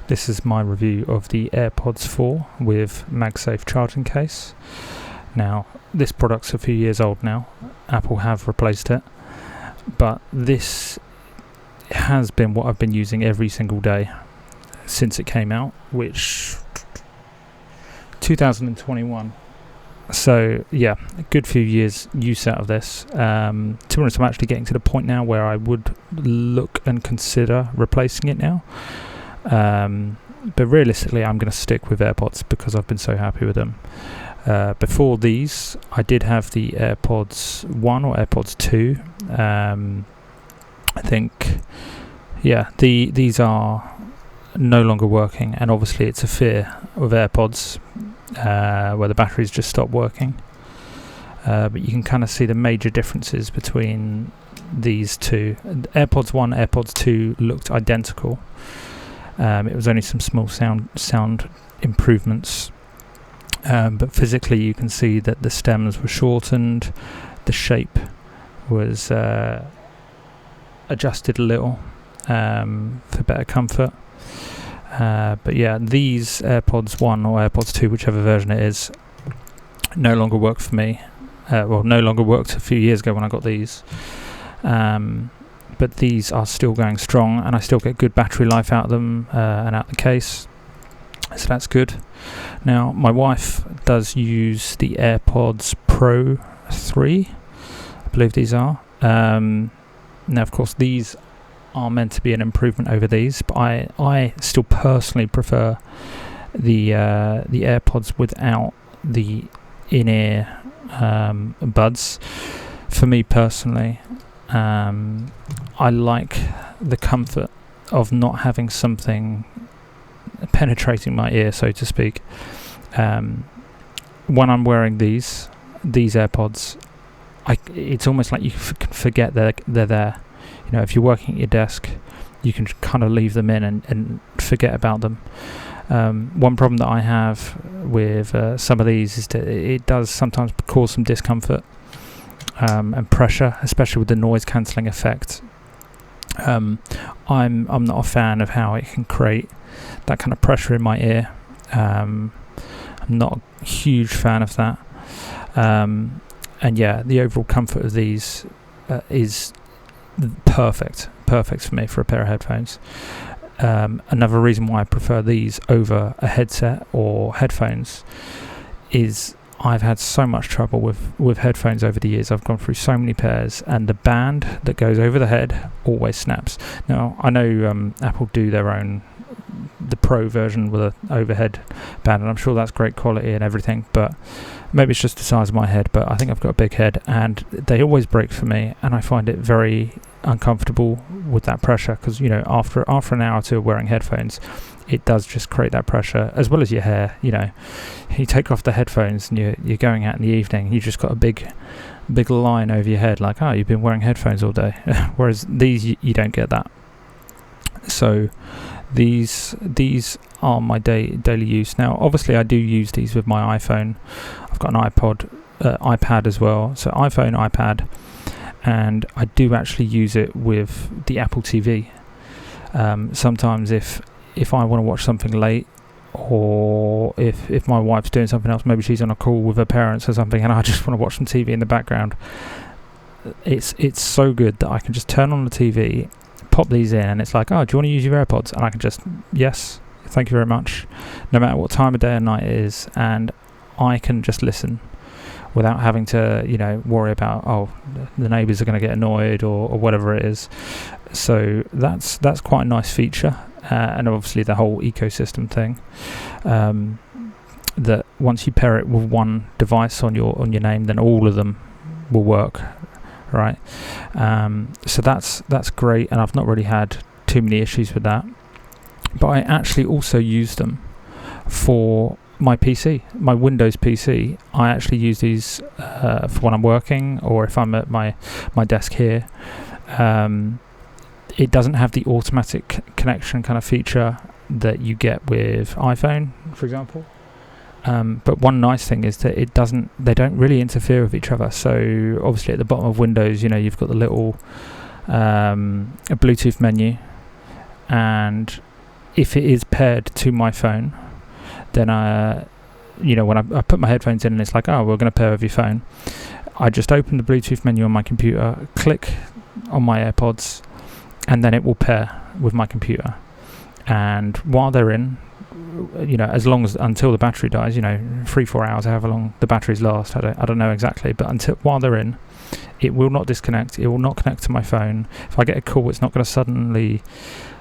This is my review of the AirPods 4 with MagSafe charging case. Now, this product's a few years old now. Apple have replaced it, but this has been what I've been using every single day since it came out, which 2021. So yeah, a good few years use out of this. To be honest, I'm actually getting to the point now where I would look and consider replacing it now. But realistically, I'm going to stick with AirPods because I've been so happy with them. Before these, I did have the AirPods 1 or AirPods 2. I think, yeah, these are no longer working, and obviously it's a fear of AirPods where the batteries just stop working. But you can kind of see the major differences between these two. AirPods 1, AirPods 2 looked identical. It was only some small sound improvements, but physically you can see that the stems were shortened, the shape was adjusted a little for better comfort. But yeah, these AirPods 1 or AirPods 2, whichever version it is, no longer work for me. No longer worked a few years ago when I got these. But these are still going strong, and I still get good battery life out of them and out the case, so that's good. Now, my wife does use the AirPods Pro 3, I believe these are. Now, of course, these are meant to be an improvement over these, but I still personally prefer the AirPods without the in-ear buds. For me personally, I like the comfort of not having something penetrating my ear, so to speak. When I'm wearing these AirPods, it's almost like you can forget they're there. You know, if you're working at your desk, you can kind of leave them in and forget about them. One problem that I have with some of these is that it does sometimes cause some discomfort and pressure, especially with the noise cancelling effect. I'm not a fan of how it can create that kind of pressure in my ear. I'm not a huge fan of that. And yeah, the overall comfort of these is perfect for me for a pair of headphones. Another reason why I prefer these over a headset or headphones is I've had so much trouble with headphones over the years. I've gone through so many pairs, and the band that goes over the head always snaps. Now, I know Apple do their own, the Pro version with an overhead band, and I'm sure that's great quality and everything, but maybe it's just the size of my head, but I think I've got a big head, and they always break for me, and I find it very uncomfortable with that pressure, because, you know, after an hour or two of wearing headphones, it does just create that pressure, as well as your hair. You know, you take off the headphones and you're going out in the evening, you just got a big line over your head, like, oh, you've been wearing headphones all day. Whereas these, you don't get that. So these are my daily use. Now, obviously, I do use these with my iPhone. I've got an iPad as well. So iPhone, iPad, and I do actually use it with the Apple TV. Sometimes if I want to watch something late, or if my wife's doing something else, maybe she's on a call with her parents or something, and I just want to watch some TV in the background, it's so good that I can just turn on the TV, pop these in, and it's like, oh, do you want to use your AirPods? And I can just, yes, thank you very much, no matter what time of day or night it is, and I can just listen without having to, you know, worry about, oh, the neighbours are going to get annoyed or whatever it is. So that's quite a nice feature. And obviously the whole ecosystem thing, that once you pair it with one device on your name, then all of them will work, right? So that's great, and I've not really had too many issues with that. But I actually also use them for my PC, my Windows PC. I actually use these for when I'm working, or if I'm at my desk here. It doesn't have the automatic connection kind of feature that you get with iPhone, for example. But one nice thing is that they don't really interfere with each other. So obviously at the bottom of Windows, you know, you've got the little a Bluetooth menu, and if it is paired to my phone, then when I put my headphones in and it's like, oh, we're going to pair with your phone, I just open the Bluetooth menu on my computer, click on my AirPods, and then it will pair with my computer. And while they're in, until the battery dies, 3-4 hours, however long the batteries last, I don't know exactly, but while they're in, it will not disconnect. It will not connect to my phone. If I get a call, it's not going to suddenly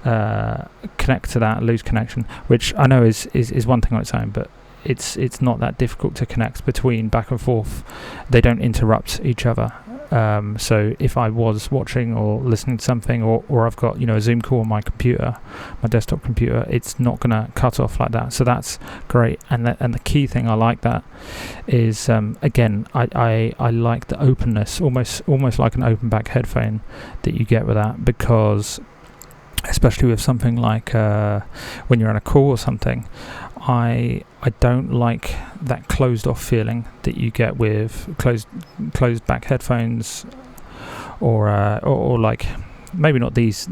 connect to that, lose connection, which I know is one thing on its own, but it's not that difficult to connect between back and forth. They don't interrupt each other. So if I was watching or listening to something, or I've got a Zoom call on my computer, my desktop computer, it's not going to cut off like that. So that's great. And the key thing I like that is again, I like the openness, almost like an open back headphone that you get with that, because especially with something like when you're on a call or something, I don't like that closed off feeling that you get with closed back headphones, or like maybe not these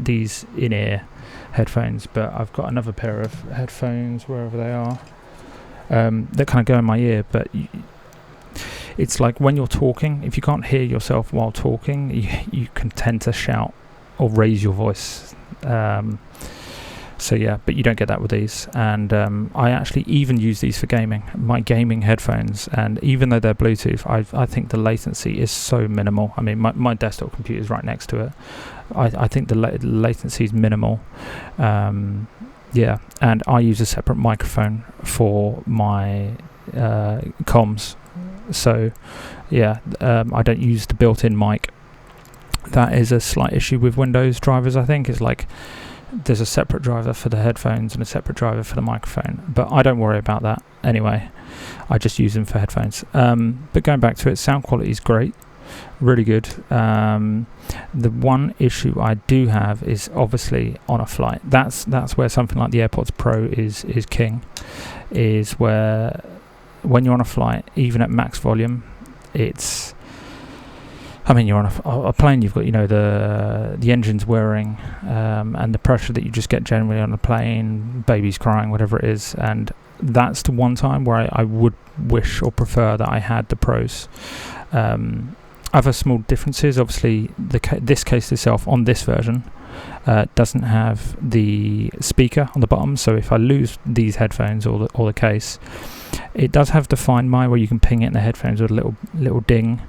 in-ear headphones, but I've got another pair of headphones wherever they are that kind of go in my ear, but it's like when you're talking, if you can't hear yourself while talking, you can tend to shout or raise your voice. So yeah, but you don't get that with these. And I actually even use these for gaming, my gaming headphones, and even though they're Bluetooth, I think the latency is so minimal. I mean, my desktop computer is right next to it. I think the latency is minimal. Yeah, and I use a separate microphone for my comms. So yeah, I don't use the built-in mic. That is a slight issue with Windows drivers, I think. It's like there's a separate driver for the headphones and a separate driver for the microphone, but I don't worry about that anyway. I just use them for headphones. But going back to it, sound quality is great, really good. The one issue I do have is obviously on a flight. That's where something like the AirPods Pro is king, is where when you're on a flight, even at max volume, you're on a plane, you've got, the engine's whirring, and the pressure that you just get generally on a plane, babies crying, whatever it is. And that's the one time where I would wish or prefer that I had the Pros. Other small differences, obviously, this case itself on this version doesn't have the speaker on the bottom. So if I lose these headphones or the case, it does have the Find My, where you can ping it in the headphones with a little ding.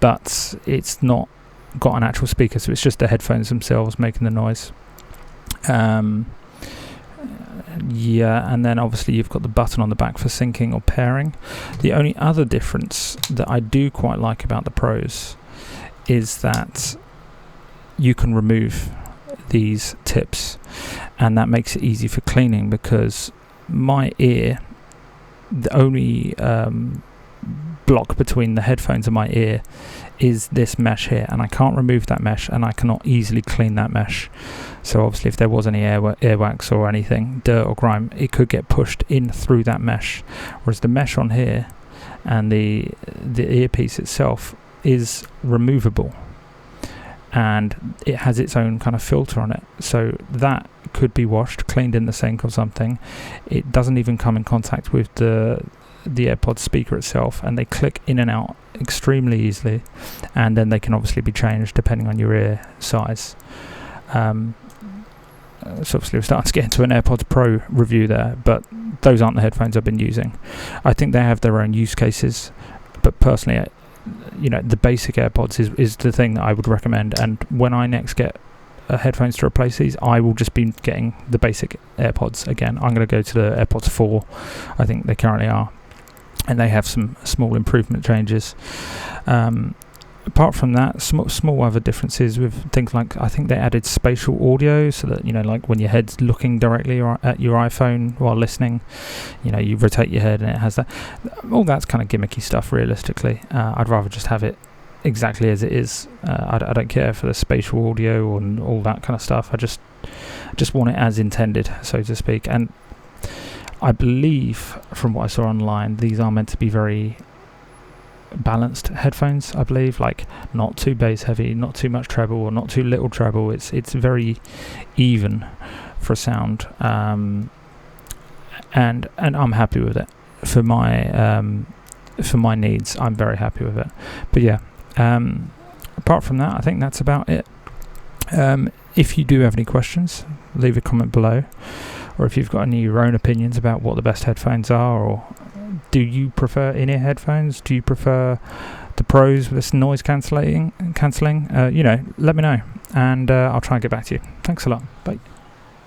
But it's not got an actual speaker, so it's just the headphones themselves making the noise. Yeah, and then obviously you've got the button on the back for syncing or pairing. The only other difference that I do quite like about the Pros is that you can remove these tips, and that makes it easy for cleaning, because my ear, the only block between the headphones and my ear is this mesh here, and I can't remove that mesh, and I cannot easily clean that mesh. So obviously if there was any earwax or anything, dirt or grime, it could get pushed in through that mesh, whereas the mesh on here and the earpiece itself is removable, and it has its own kind of filter on it, so that could be washed, cleaned in the sink or something. It doesn't even come in contact with the AirPods speaker itself, and they click in and out extremely easily, and then they can obviously be changed depending on your ear size. So obviously we're starting to get into an AirPods Pro review there, but those aren't the headphones I've been using. I think they have their own use cases, but personally, the basic AirPods is the thing that I would recommend. And when I next get headphones to replace these, I will just be getting the basic AirPods again. I'm going to go to the AirPods 4, I think they currently are, and they have some small improvement changes. Apart from that, small other differences with things like, I think they added spatial audio, so that like when your head's looking directly at your iPhone while listening, you rotate your head and it has that. All that's kind of gimmicky stuff. Realistically, I'd rather just have it exactly as it is. I don't care for the spatial audio and all that kind of stuff. I just want it as intended, so to speak. And I believe from what I saw online, these are meant to be very balanced headphones. I believe, like, not too bass heavy, not too much treble, or not too little treble. It's very even for a sound, and I'm happy with it for my needs. I'm very happy with it. But yeah, apart from that, I think that's about it. If you do have any questions, leave a comment below, or if you've got any of your own opinions about what the best headphones are, or do you prefer in-ear headphones? Do you prefer the Pros with this noise cancelling? Let me know, and I'll try and get back to you. Thanks a lot. Bye.